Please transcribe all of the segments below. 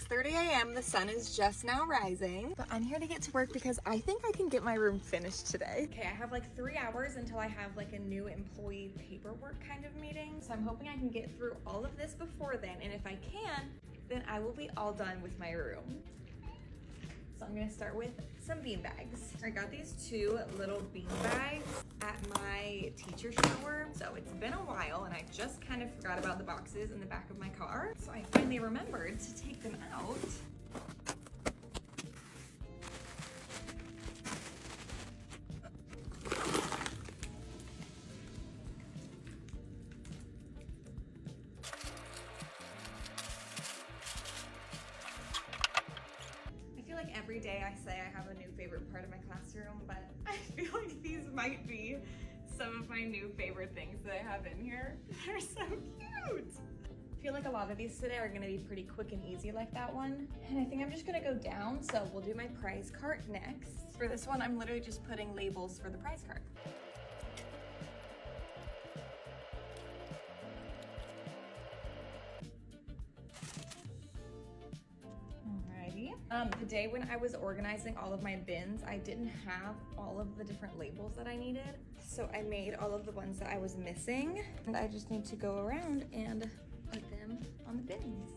6:30 a.m. The sun is just now rising, but I'm here to get to work because I think I can get my room finished today. Okay, I have like 3 hours until I have like a new employee paperwork kind of meeting. So I'm hoping I can get through all of this before then. And if I can, then I will be all done with my room. So I'm gonna start with some bean bags. I got these 2 little bean bags at my teacher shower. So it's been a while and I just kind of forgot about the boxes in the back of my car. So I finally remembered to take them out. Every day I say I have a new favorite part of my classroom, but I feel like these might be some of my new favorite things that I have in here. They're so cute. I feel like a lot of these today are gonna be pretty quick and easy like that one. And I think I'm just gonna go down, so we'll do my prize cart next. For this one, I'm literally just putting labels for the prize cart. The day when I was organizing all of my bins, I didn't have all of the different labels that I needed. So I made all of the ones that I was missing, and I just need to go around and put them on the bins.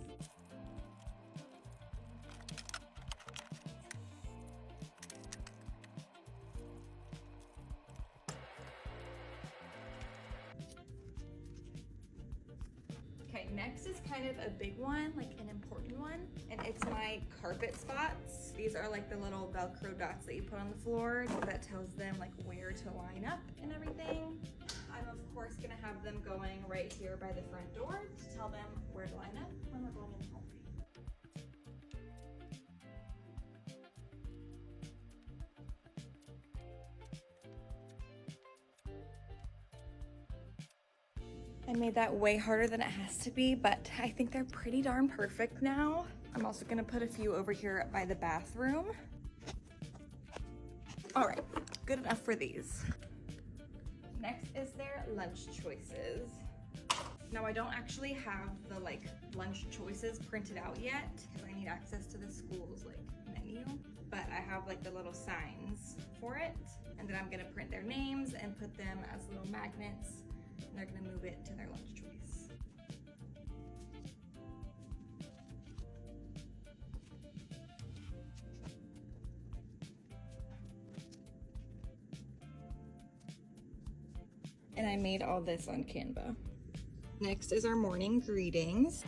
Okay, next is kind of a big one, like an important one, and it's my carpet spots. These are like the little Velcro dots that you put on the floor that tells them like where to line up and everything. I'm of course gonna have them going right here by the front door to tell them where to line up when we're going in the hallway. I made that way harder than it has to be, but I think they're pretty darn perfect now. I'm also gonna put a few over here by the bathroom. All right, good enough for these. Next is their lunch choices. Now I don't actually have the like lunch choices printed out yet because I need access to the school's like menu, but I have like the little signs for it. And then I'm gonna print their names and put them as little magnets, and they're gonna move it to their lunch choice. And I made all this on Canva. Next is our morning greetings.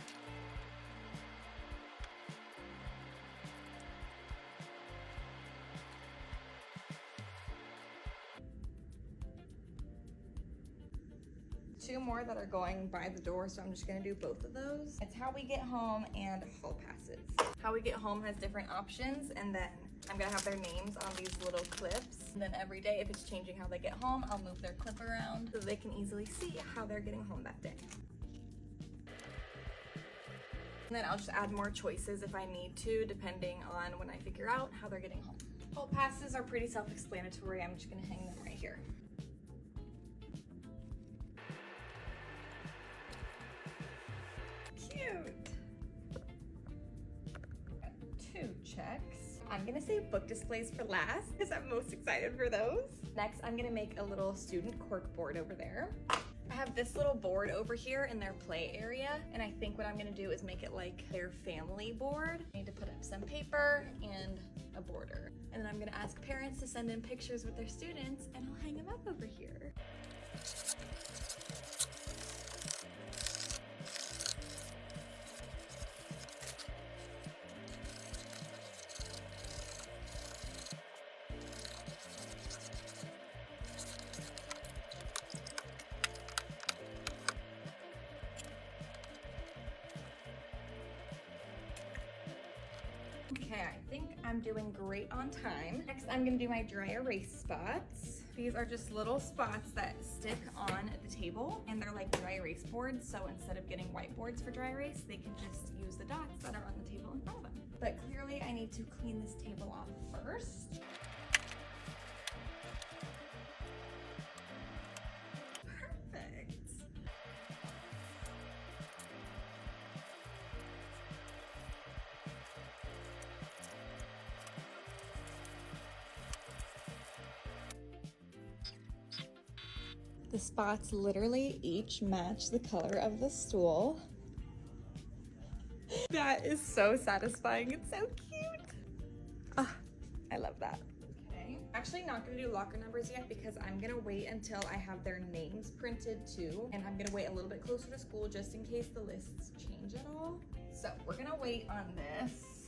Two more that are going by the door, so I'm just gonna do both of those. It's how we get home and hall passes. How we get home has different options, and then I'm gonna have their names on these little clips. And then every day, if it's changing how they get home, I'll move their clip around so they can easily see how they're getting home that day. And then I'll just add more choices if I need to, depending on when I figure out how they're getting home. Hall passes are pretty self-explanatory. I'm just gonna hang them right here. Cute. Got 2 checks. I'm gonna save book displays for last because I'm most excited for those. Next, I'm gonna make a little student cork board over there. I have this little board over here in their play area, and I think what I'm gonna do is make it like their family board. I need to put up some paper and a border. And then I'm gonna ask parents to send in pictures with their students, and I'll hang them up over here. Okay, I think I'm doing great on time. Next, I'm gonna do my dry erase spots. These are just little spots that stick on the table, and they're like dry erase boards, so instead of getting whiteboards for dry erase, they can just use the dots that are on the table in front of them. But clearly I need to clean this table off first. Perfect. The spots literally each match the color of the stool. That is so satisfying. It's so cute. Ah, I love that. Okay, actually not gonna do locker numbers yet because I'm gonna wait until I have their names printed too. And I'm gonna wait a little bit closer to school just in case the lists change at all. So we're gonna wait on this.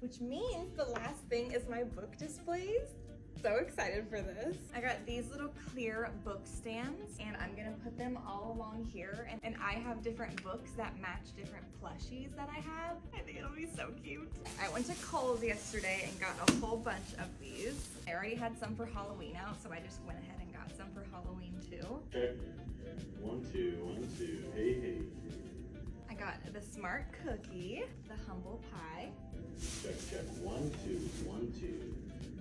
Which means the last thing is my book displays. So excited for this. I got these little clear book stands and I'm gonna put them all along here. And I have different books that match different plushies that I have. I think it'll be so cute. I went to Kohl's yesterday and got a whole bunch of these. I already had some for Halloween out, so I just went ahead and got some for Halloween too. Check. 1, 2, 1, 2. Hey, hey. I got the Smart Cookie, the Humble Pie. Check, check. 1, 2, 1, 2.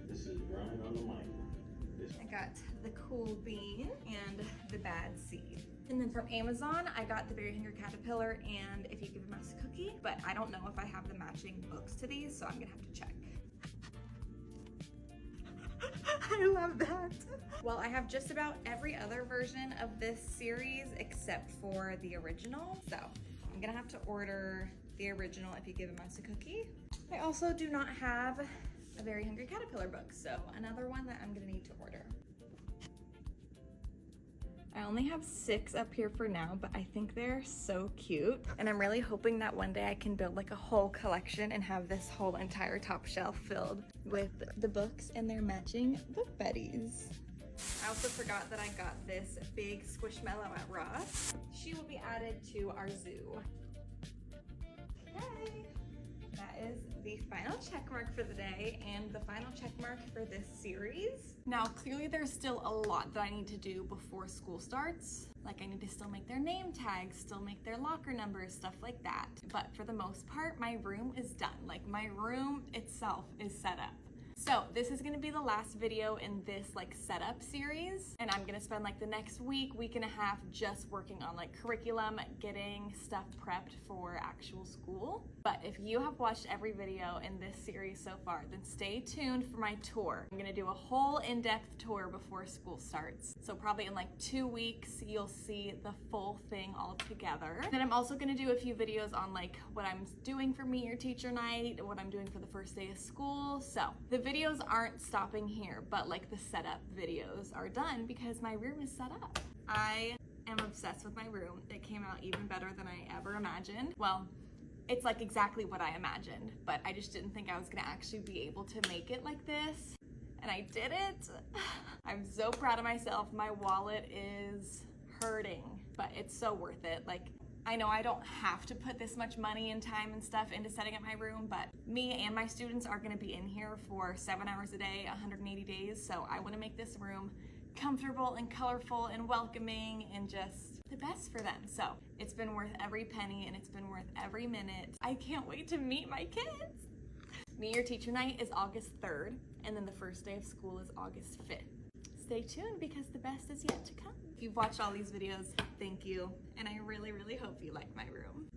This is Brian on the mic. I got the Cool Bean and the Bad Seed. And then from Amazon, I got the Berry Hungry Caterpillar and If You Give a Mouse a Cookie, but I don't know if I have the matching books to these, so I'm gonna have to check. I love that. Well, I have just about every other version of this series except for the original, so I'm gonna have to order the original If You Give a Mouse a Cookie. I also do not have a Very Hungry Caterpillar book, so another one that I'm gonna need to order. I only have 6 up here for now, but I think they're so cute. And I'm really hoping that one day I can build like a whole collection and have this whole entire top shelf filled with the books and their matching book buddies. I also forgot that I got this big Squishmallow at Ross. She will be added to our zoo. Okay. That is the final check mark for the day and the final check mark for this series. Now, clearly there's still a lot that I need to do before school starts. Like I need to still make their name tags, still make their locker numbers, stuff like that. But for the most part, my room is done. Like my room itself is set up. So this is gonna be the last video in this like setup series, and I'm gonna spend like the next week and a half just working on like curriculum, getting stuff prepped for actual school. But if you have watched every video in this series so far, then stay tuned for my tour. I'm gonna do a whole in-depth tour before school starts. So probably in like 2 weeks, you'll see the full thing all together. Then I'm also gonna do a few videos on like what I'm doing for Meet Your Teacher Night, what I'm doing for the first day of school. So the videos aren't stopping here, but like the setup videos are done because my room is set up. I am obsessed with my room. It came out even better than I ever imagined. Well, it's like exactly what I imagined, but I just didn't think I was gonna actually be able to make it like this. And I did it. I'm so proud of myself. My wallet is hurting, but it's so worth it. Like, I know I don't have to put this much money and time and stuff into setting up my room, but me and my students are gonna be in here for 7 hours a day, 180 days. So I wanna make this room comfortable and colorful and welcoming and just the best for them. So it's been worth every penny and it's been worth every minute. I can't wait to meet my kids. Meet Your Teacher Night is August 3rd, and then the first day of school is August 5th. Stay tuned because the best is yet to come. If you've watched all these videos, thank you. And I really, really hope you like my room.